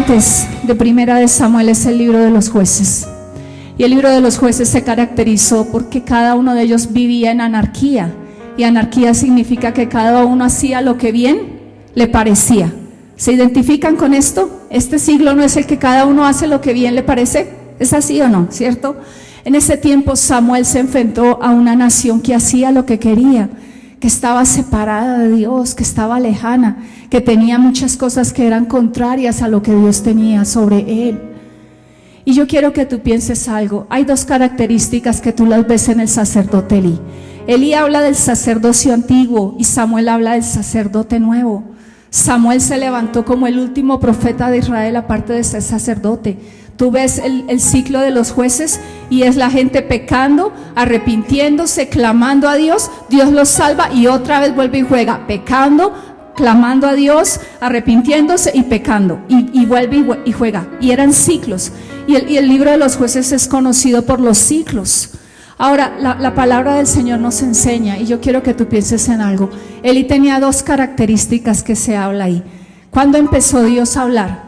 antes de Primera de Samuel es el libro de los jueces. Y el libro de los jueces se caracterizó porque cada uno de ellos vivía en anarquía. Y anarquía significa que cada uno hacía lo que bien le parecía. ¿Se identifican con esto? Este siglo no es el que cada uno hace lo que bien le parece. ¿Es así o no? ¿Cierto? En ese tiempo Samuel se enfrentó a una nación que hacía lo que quería, que estaba separada de Dios, que estaba lejana, que tenía muchas cosas que eran contrarias a lo que Dios tenía sobre él. Y yo quiero que tú pienses algo. Hay dos características que tú las ves en el sacerdote Elí. Elí habla del sacerdocio antiguo y Samuel habla del sacerdote nuevo. Samuel se levantó como el último profeta de Israel aparte de ser sacerdote. Tú ves el ciclo de los jueces y es la gente pecando, arrepintiéndose, clamando a Dios, Dios los salva y otra vez vuelve y juega, pecando, clamando a Dios, arrepintiéndose y pecando, y vuelve y juega. Y eran ciclos. Y el libro de los jueces es conocido por los ciclos. Ahora, la palabra del Señor nos enseña, y yo quiero que tú pienses en algo. Elí tenía dos características que se habla ahí. ¿Cuándo empezó Dios a hablar?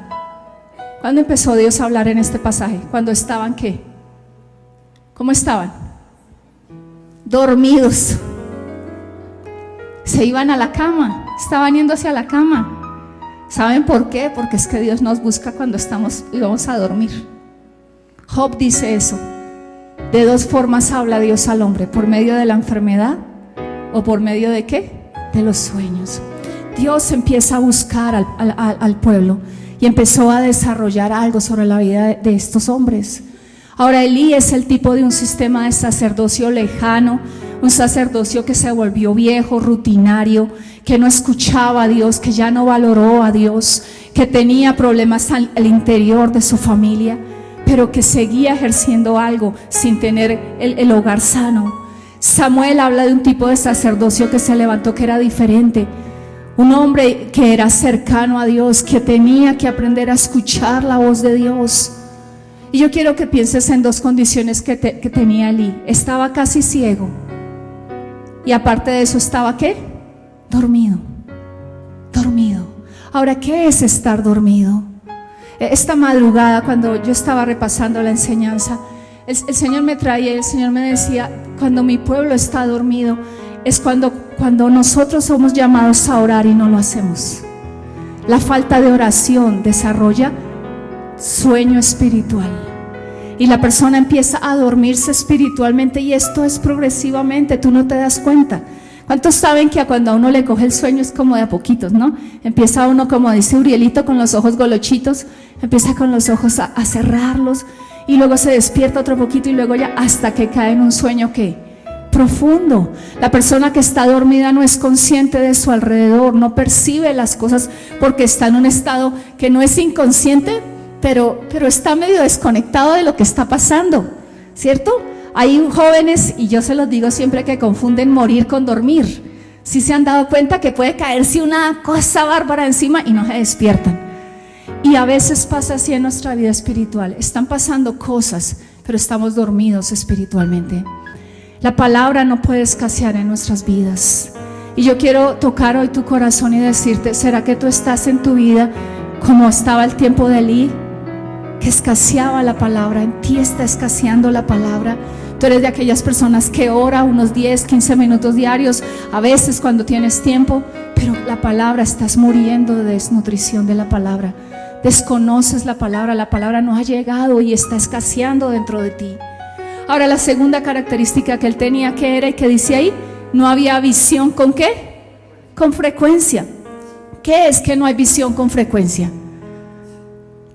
¿Cuándo empezó Dios a hablar en este pasaje? ¿Cuándo estaban qué? ¿Cómo estaban? Dormidos. Se iban a la cama, estaban yendo hacia la cama. ¿Saben por qué? Porque es que Dios nos busca cuando estamos y vamos a dormir. Job dice eso. De dos formas habla Dios al hombre: por medio de la enfermedad o por medio de ¿qué? De los sueños. Dios empieza a buscar al pueblo y empezó a desarrollar algo sobre la vida de estos hombres. Ahora, Elí es el tipo de un sistema de sacerdocio lejano, un sacerdocio que se volvió viejo, rutinario, que no escuchaba a Dios, que ya no valoró a Dios, que tenía problemas al interior de su familia, pero que seguía ejerciendo algo sin tener el hogar sano. Samuel habla de un tipo de sacerdocio que se levantó, que era diferente. Un hombre que era cercano a Dios, que tenía que aprender a escuchar la voz de Dios. Y yo quiero que pienses en dos condiciones que tenía Elí. Estaba casi ciego. Y aparte de eso estaba ¿qué? Dormido. Dormido. Ahora, ¿qué es estar dormido? Esta madrugada, cuando yo estaba repasando la enseñanza, el Señor me traía, el Señor me decía: cuando mi pueblo está dormido, es cuando nosotros somos llamados a orar y no lo hacemos. La falta de oración desarrolla sueño espiritual y la persona empieza a dormirse espiritualmente, y esto es progresivamente, tú no te das cuenta. ¿Cuántos saben que cuando a uno le coge el sueño es como de a poquitos, no? Empieza uno, como dice Urielito, con los ojos golochitos, empieza con los ojos a cerrarlos, y luego se despierta otro poquito y luego ya hasta que cae en un sueño que profundo. La persona que está dormida no es consciente de su alrededor, no percibe las cosas porque está en un estado que no es inconsciente, pero está medio desconectado de lo que está pasando, ¿cierto? Hay jóvenes, y yo se los digo siempre, que confunden morir con dormir. ¿Sí se han dado cuenta que puede caerse una cosa bárbara encima y no se despiertan? Y a veces pasa así en nuestra vida espiritual. Están pasando cosas, pero estamos dormidos espiritualmente. La palabra no puede escasear en nuestras vidas. Y yo quiero tocar hoy tu corazón y decirte: ¿será que tú estás en tu vida como estaba el tiempo de Elí, que escaseaba la palabra? En ti está escaseando la palabra. Tú eres de aquellas personas que ora unos 10, 15 minutos diarios, a veces cuando tienes tiempo, pero la palabra, estás muriendo de desnutrición de la palabra. Desconoces la palabra no ha llegado y está escaseando dentro de ti. Ahora, la segunda característica que él tenía, que era, y que dice ahí, no había visión. ¿Con qué? Con frecuencia. ¿Qué es que no hay visión con frecuencia?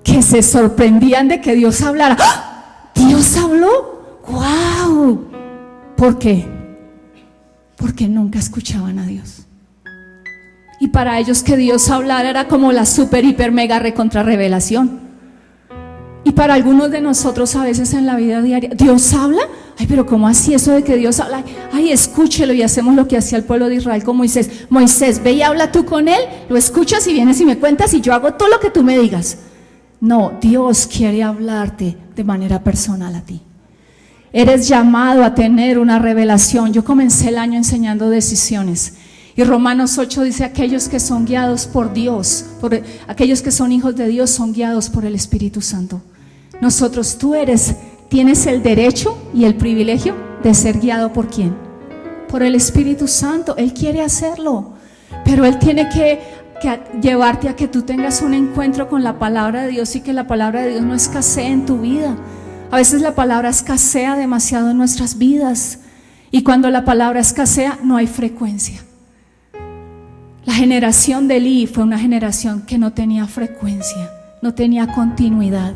Que se sorprendían de que Dios hablara. ¡Ah! ¿Dios habló? ¡Wow! ¿Por qué? Porque nunca escuchaban a Dios. Y para ellos que Dios hablara era como la super, hiper, mega, recontra revelación. Y para algunos de nosotros a veces en la vida diaria, ¿Dios habla? Ay, pero ¿cómo así eso de que Dios habla? Ay, escúchelo, y hacemos lo que hacía el pueblo de Israel con Moisés. Moisés, ve y habla tú con él, lo escuchas y vienes y me cuentas y yo hago todo lo que tú me digas. No, Dios quiere hablarte de manera personal a ti. Eres llamado a tener una revelación. Yo comencé el año enseñando decisiones Y Romanos 8 dice: aquellos que son guiados por Dios, aquellos que son hijos de Dios son guiados por el Espíritu Santo. Nosotros, tienes el derecho y el privilegio de ser guiado ¿por quién? Por el Espíritu Santo. Él quiere hacerlo, pero Él tiene que llevarte a que tú tengas un encuentro con la palabra de Dios y que la palabra de Dios no escasee en tu vida. A veces la palabra escasea demasiado en nuestras vidas, y cuando la palabra escasea no hay frecuencia. La generación de Elí fue una generación que no tenía frecuencia, no tenía continuidad.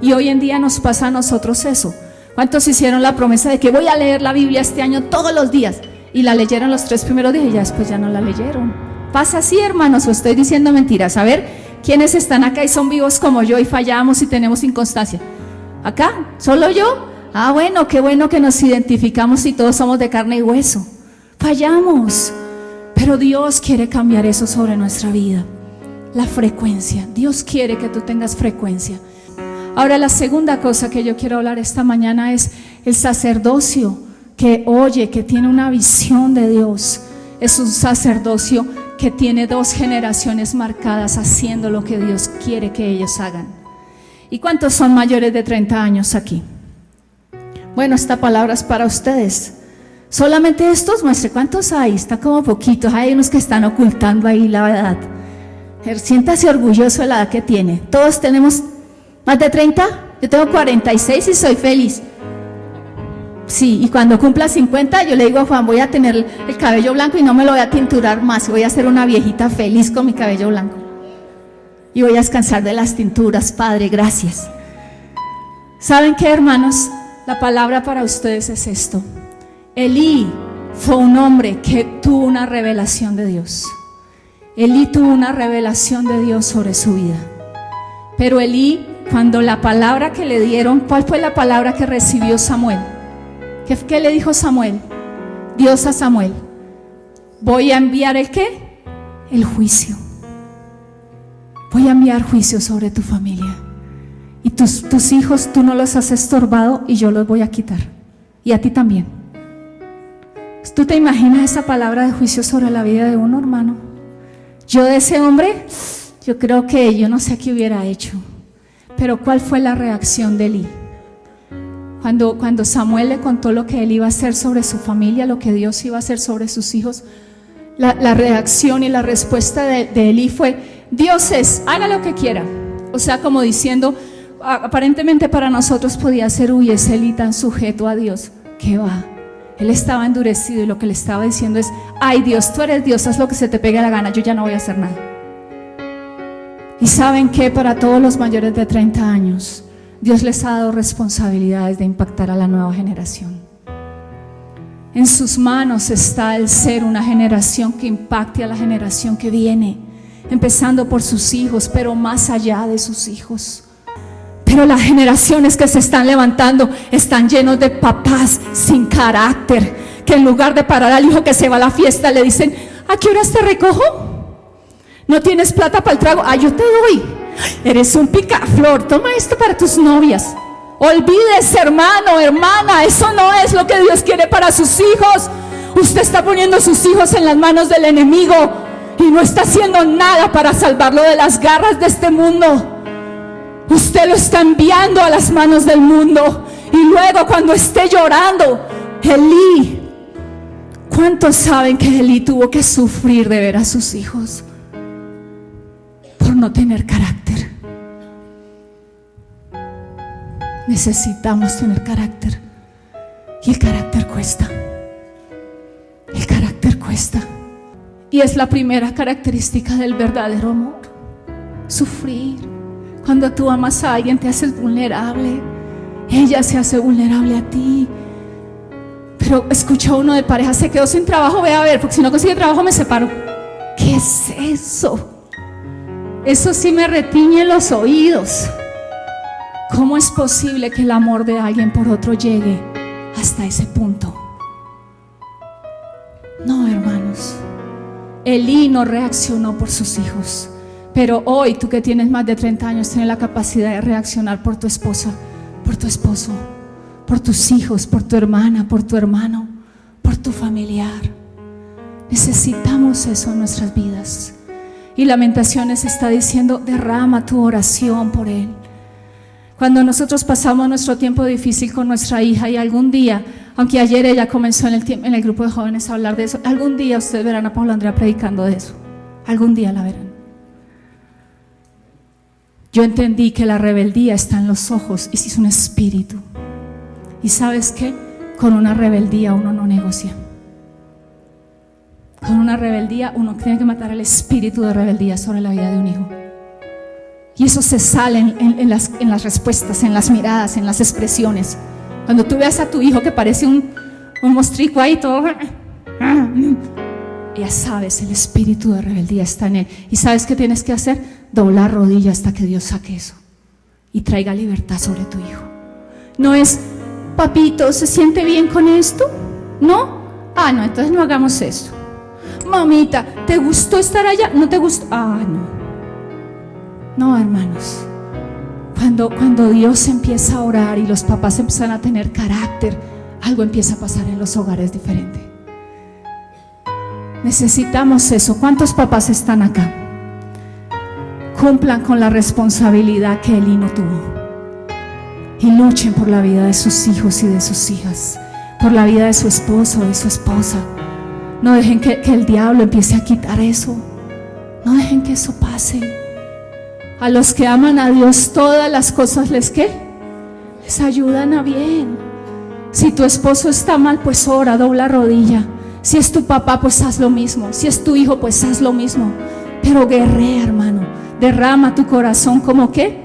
Y hoy en día nos pasa a nosotros eso. ¿Cuántos hicieron la promesa de que voy a leer la Biblia este año todos los días? Y la leyeron los 3 primeros días y ya después ya no la leyeron. ¿Pasa así, hermanos, o estoy diciendo mentiras? A ver, ¿quiénes están acá y son vivos como yo y fallamos y tenemos inconstancia? ¿Acá? ¿Solo yo? Ah, bueno, qué bueno que nos identificamos y todos somos de carne y hueso. Fallamos, pero Dios quiere cambiar eso sobre nuestra vida. La frecuencia. Dios quiere que tú tengas frecuencia. Ahora, la segunda cosa que yo quiero hablar esta mañana es el sacerdocio que oye, que tiene una visión de Dios. Es un sacerdocio que tiene 2 generaciones marcadas haciendo lo que Dios quiere que ellos hagan. ¿Y cuántos son mayores de 30 años aquí? Bueno, esta palabra es para ustedes. Solamente estos, muestre cuántos hay. Está como poquitos. Hay unos que están ocultando ahí la edad. Siéntase orgulloso de la edad que tiene. Todos tenemos más de 30. Yo tengo 46 y soy feliz. Sí, y cuando cumpla 50 yo le digo a Juan: voy a tener el cabello blanco y no me lo voy a tinturar más. Voy a ser una viejita feliz con mi cabello blanco. Y voy a descansar de las tinturas, Padre, gracias. ¿Saben qué, hermanos? La palabra para ustedes es esto. Elí fue un hombre que tuvo una revelación de Dios. Elí tuvo una revelación de Dios sobre su vida. Pero Elí, cuando la palabra que le dieron, ¿cuál fue la palabra que recibió Samuel? ¿Qué le dijo Samuel? Dios a Samuel: voy a enviar ¿el qué? El juicio. Voy a enviar juicio sobre tu familia. Y tus hijos tú no los has estorbado y yo los voy a quitar. Y a ti también. ¿Tú te imaginas esa palabra de juicio sobre la vida de uno, hermano? Yo de ese hombre, yo creo que yo no sé qué hubiera hecho. Pero ¿cuál fue la reacción de Elí? Cuando Samuel le contó lo que él iba a hacer sobre su familia, lo que Dios iba a hacer sobre sus hijos, la reacción y la respuesta de Elí fue: dioses, haga lo que quiera. O sea, como diciendo, aparentemente para nosotros podía ser: uy, es Elí tan sujeto a Dios. ¿Qué va? Él estaba endurecido y lo que le estaba diciendo es: ay Dios, tú eres Dios, haz lo que se te pegue la gana, yo ya no voy a hacer nada. Y ¿saben qué? Para todos los mayores de 30 años Dios les ha dado responsabilidades de impactar a la nueva generación. En sus manos está el ser una generación que impacte a la generación que viene, empezando por sus hijos, pero más allá de sus hijos. Pero las generaciones que se están levantando están llenos de papás sin carácter, que en lugar de parar al hijo que se va a la fiesta le dicen: ¿a qué horas te recojo? ¿No tienes plata para el trago? Ah, yo te doy. Eres un picaflor, toma esto para tus novias. Olvídese, hermano, hermana, eso no es lo que Dios quiere para sus hijos. Usted está poniendo sus hijos en las manos del enemigo y no está haciendo nada para salvarlo de las garras de este mundo. Usted lo está enviando a las manos del mundo. Y luego cuando esté llorando, Elí, ¿cuántos saben que Elí tuvo que sufrir de ver a sus hijos por no tener carácter? Necesitamos tener carácter. Y el carácter cuesta. El carácter cuesta. Y es la primera característica del verdadero amor: sufrir. Cuando tú amas a alguien te haces vulnerable. Ella se hace vulnerable a ti. Pero escucha, uno de pareja se quedó sin trabajo, ve a ver, porque si no consigue trabajo me separo. ¿Qué es eso? Eso sí me retiñe los oídos. ¿Cómo es posible que el amor de alguien por otro llegue hasta ese punto? No, hermanos. Elí no reaccionó por sus hijos. Pero hoy, tú que tienes más de 30 años, tienes la capacidad de reaccionar por tu esposa, por tu esposo, por tus hijos, por tu hermana, por tu hermano, por tu familiar. Necesitamos eso en nuestras vidas. Y Lamentaciones está diciendo: derrama tu oración por él. Cuando nosotros pasamos nuestro tiempo difícil con nuestra hija, y algún día, aunque ayer ella comenzó en el grupo de jóvenes a hablar de eso, algún día ustedes verán a Paula Andrea predicando de eso. Algún día la verán. Yo entendí que la rebeldía está en los ojos y si es un espíritu. ¿Y sabes qué? Con una rebeldía uno no negocia. Con una rebeldía uno tiene que matar el espíritu de rebeldía sobre la vida de un hijo. Y eso se sale en las respuestas, en las miradas, en las expresiones. Cuando tú veas a tu hijo que parece un mostrico ahí todo, ya sabes, el espíritu de rebeldía está en él. ¿Y sabes qué tienes que hacer? Doblar rodilla hasta que Dios saque eso y traiga libertad sobre tu hijo. No es: papito, ¿se siente bien con esto? ¿No? Ah, no, entonces no hagamos eso. Mamita, ¿te gustó estar allá? ¿No te gustó? Ah, no. No, hermanos. Cuando Dios empieza a orar y los papás empiezan a tener carácter, algo empieza a pasar en los hogares diferente. Necesitamos eso. ¿Cuántos papás están acá? Cumplan con la responsabilidad que Elino tuvo y luchen por la vida de sus hijos y de sus hijas, por la vida de su esposo o de su esposa. No dejen que el diablo empiece a quitar eso. No dejen que eso pase. A los que aman a Dios, todas las cosas les ayudan a bien. Si tu esposo está mal, pues ora, dobla rodilla. Si es tu papá, pues haz lo mismo. Si es tu hijo, pues haz lo mismo. Pero guerrea, hermano. Derrama tu corazón como ¿qué?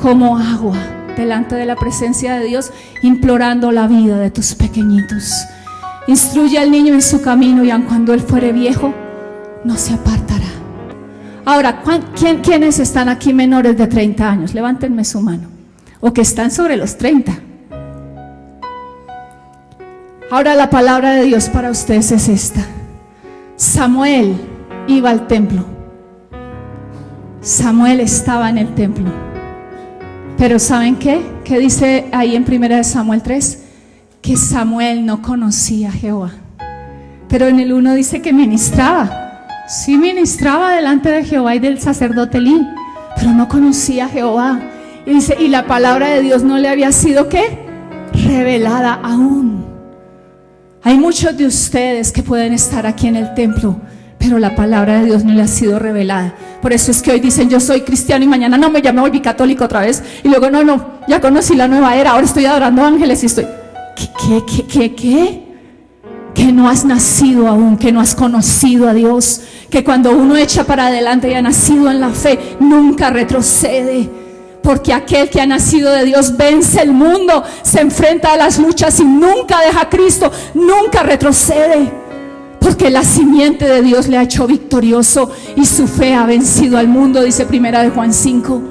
Como agua delante de la presencia de Dios, implorando la vida de tus pequeñitos. Instruye al niño en su camino, y aun cuando él fuere viejo, no se apartará. Ahora, ¿quiénes están aquí menores de 30 años? Levántenme su mano. O que están sobre los 30. Ahora la palabra de Dios para ustedes es esta. Samuel iba al templo. Samuel estaba en el templo. Pero ¿saben qué? ¿Qué dice ahí en 1 Samuel 3? Que Samuel no conocía a Jehová. Pero en el 1 dice que ministraba. Sí, ministraba delante de Jehová y del sacerdote Elí, pero no conocía a Jehová. Y dice, y la palabra de Dios no le había sido ¿qué? Revelada aún. Hay muchos de ustedes que pueden estar aquí en el templo, pero la palabra de Dios no le ha sido revelada. Por eso es que hoy dicen: yo soy cristiano, y mañana no, ya me volví católico otra vez. Y luego no, ya conocí la nueva era, ahora estoy adorando ángeles y estoy... ¿Qué? Que no has nacido aún, que no has conocido a Dios, que cuando uno echa para adelante y ha nacido en la fe, nunca retrocede, porque aquel que ha nacido de Dios vence el mundo, se enfrenta a las luchas y nunca deja a Cristo, nunca retrocede, porque la simiente de Dios le ha hecho victorioso y su fe ha vencido al mundo, dice 1 Juan 5.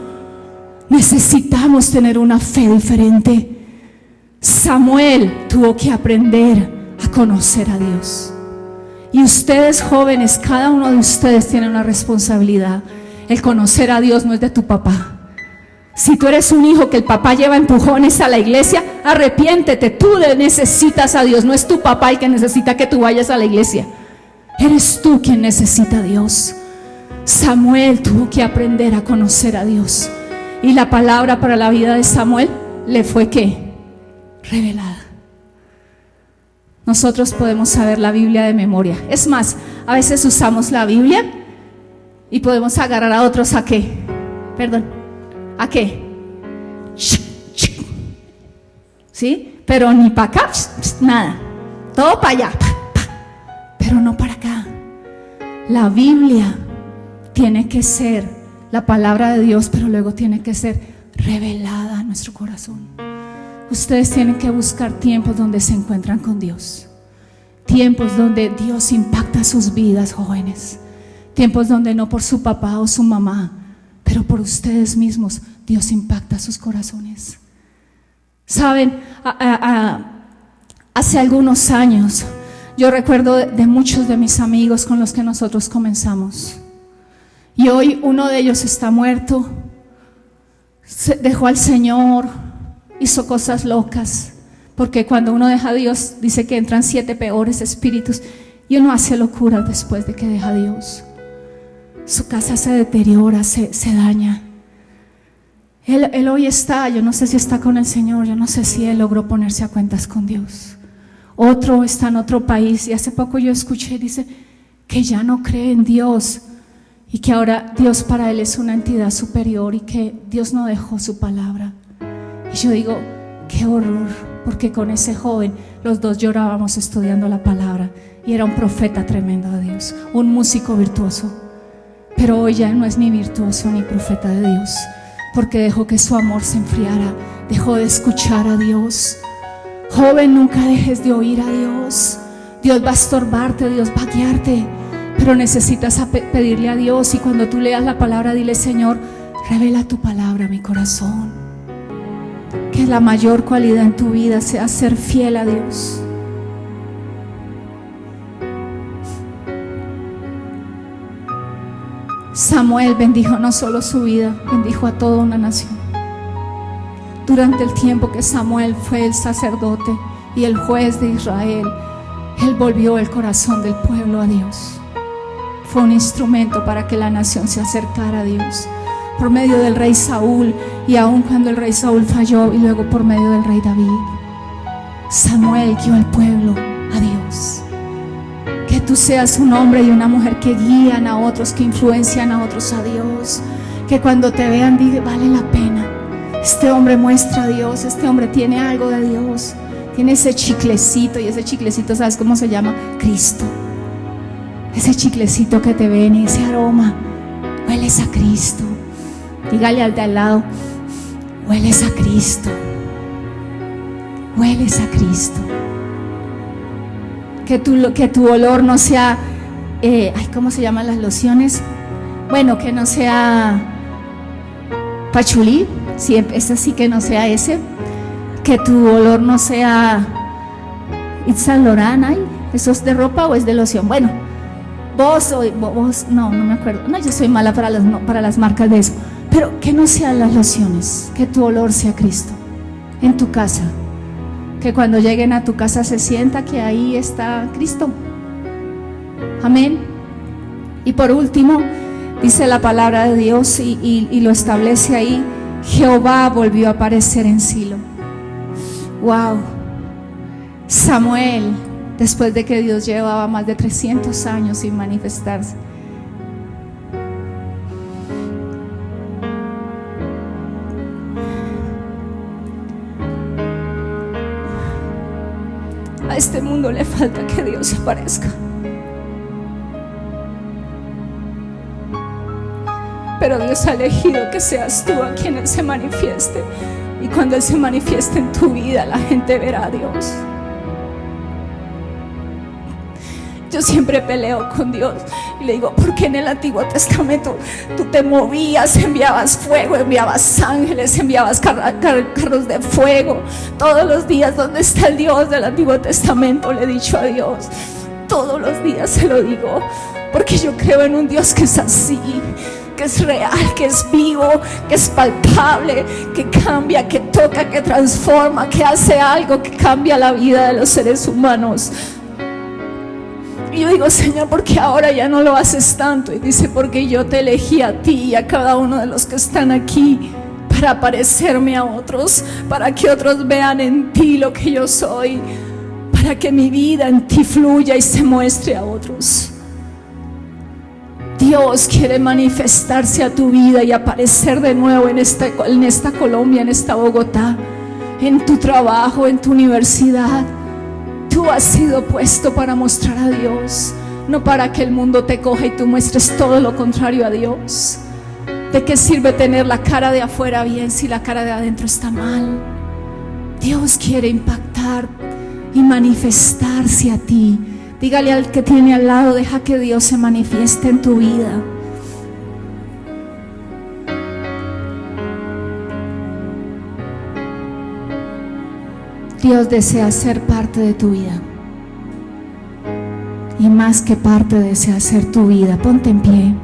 Necesitamos tener una fe diferente. Samuel tuvo que aprender a conocer a Dios. Y ustedes jóvenes, cada uno de ustedes tiene una responsabilidad. El conocer a Dios no es de tu papá. Si tú eres un hijo que el papá lleva empujones a la iglesia, arrepiéntete. Tú necesitas a Dios. No es tu papá el que necesita que tú vayas a la iglesia. Eres tú quien necesita a Dios. Samuel tuvo que aprender a conocer a Dios. Y la palabra para la vida de Samuel le fue ¿qué? Revelada. Nosotros podemos saber la Biblia de memoria. Es más, a veces usamos la Biblia y podemos agarrar a otros ¿a qué? Perdón, ¿a qué? ¿Sí? Pero ni para acá, nada. Todo para allá, pero no para acá. La Biblia tiene que ser la palabra de Dios, pero luego tiene que ser revelada a nuestro corazón. Ustedes tienen que buscar tiempos donde se encuentran con Dios. Tiempos donde Dios impacta sus vidas, jóvenes. Tiempos donde no por su papá o su mamá, pero por ustedes mismos Dios impacta sus corazones. Saben, hace algunos años yo recuerdo de muchos de mis amigos con los que nosotros comenzamos. Y hoy uno de ellos está muerto, dejó al Señor, hizo cosas locas, porque cuando uno deja a Dios dice que entran 7 peores espíritus, Y uno hace locuras después de que deja a Dios. Su casa se deteriora, se daña. Él hoy está, yo no sé si está con el Señor, yo no sé si él logró ponerse a cuentas con Dios. Otro está en otro país, y hace poco yo escuché, dice que ya no cree en Dios y que ahora Dios para él es una entidad superior y que Dios no dejó su palabra. Y yo digo, qué horror, porque con ese joven los dos llorábamos estudiando la palabra y era un profeta tremendo de Dios, un músico virtuoso, pero hoy ya no es ni virtuoso ni profeta de Dios, porque dejó que su amor se enfriara, dejó de escuchar a Dios. Joven, nunca dejes de oír a Dios. Dios va a estorbarte, Dios va a guiarte, pero necesitas pedirle a Dios. Y cuando tú leas la palabra, dile: Señor, revela tu palabra a mi corazón. Que la mayor cualidad en tu vida sea ser fiel a Dios. Samuel bendijo no solo su vida, bendijo a toda una nación. Durante el tiempo que Samuel fue el sacerdote y el juez de Israel, él volvió el corazón del pueblo a Dios. Fue un instrumento para que la nación se acercara a Dios, por medio del rey Saúl, y aun cuando el rey Saúl falló, y luego por medio del rey David. Samuel guió al pueblo a Dios. Que tú seas un hombre y una mujer que guían a otros, que influencian a otros a Dios. Que cuando te vean digan: vale la pena, este hombre muestra a Dios, este hombre tiene algo de Dios, tiene ese chiclecito. Y ese chiclecito, ¿sabes cómo se llama? Cristo. Ese chiclecito que te ven y ese aroma, hueles a Cristo. Dígale al de al lado: hueles a Cristo, hueles a Cristo. Que tu olor no sea, ¿cómo se llaman las lociones? Bueno, que no sea pachulí, sí, ese sí, que no sea ese. Que tu olor no sea Yves Saint Laurent, ¿eso es de ropa o es de loción? Bueno, vos, no me acuerdo. No, yo soy mala para las marcas de eso. Pero que no sean las lociones, que tu olor sea Cristo en tu casa. Que cuando lleguen a tu casa se sienta que ahí está Cristo. Amén. Y por último, dice la palabra de Dios y lo establece ahí: Jehová volvió a aparecer en Silo. Wow. Samuel, después de que Dios llevaba más de 300 años sin manifestarse, a este mundo le falta que Dios se aparezca. Pero Dios ha elegido que seas tú a quien Él se manifieste. Y cuando Él se manifieste en tu vida, la gente verá a Dios. Yo siempre peleo con Dios y le digo: ¿por qué en el Antiguo Testamento tú te movías, enviabas fuego, enviabas ángeles, enviabas carros de fuego todos los días? ¿Dónde está el Dios del Antiguo Testamento? Le he dicho a Dios, todos los días se lo digo, porque yo creo en un Dios que es así, que es real, que es vivo, que es palpable, que cambia, que toca, que transforma, que hace algo que cambia la vida de los seres humanos. Y yo digo: Señor, ¿por qué ahora ya no lo haces tanto? Y dice: porque yo te elegí a ti y a cada uno de los que están aquí para parecerme a otros, para que otros vean en ti lo que yo soy, para que mi vida en ti fluya y se muestre a otros. Dios quiere manifestarse a tu vida y aparecer de nuevo en esta Colombia, en esta Bogotá, en tu trabajo, en tu universidad. Tú has sido puesto para mostrar a Dios, no para que el mundo te coja y tú muestres todo lo contrario a Dios. ¿De qué sirve tener la cara de afuera bien si la cara de adentro está mal? Dios quiere impactar y manifestarse a ti. Dígale al que tiene al lado: deja que Dios se manifieste en tu vida. Dios desea ser parte de tu vida, y más que parte desea ser tu vida. Ponte en pie.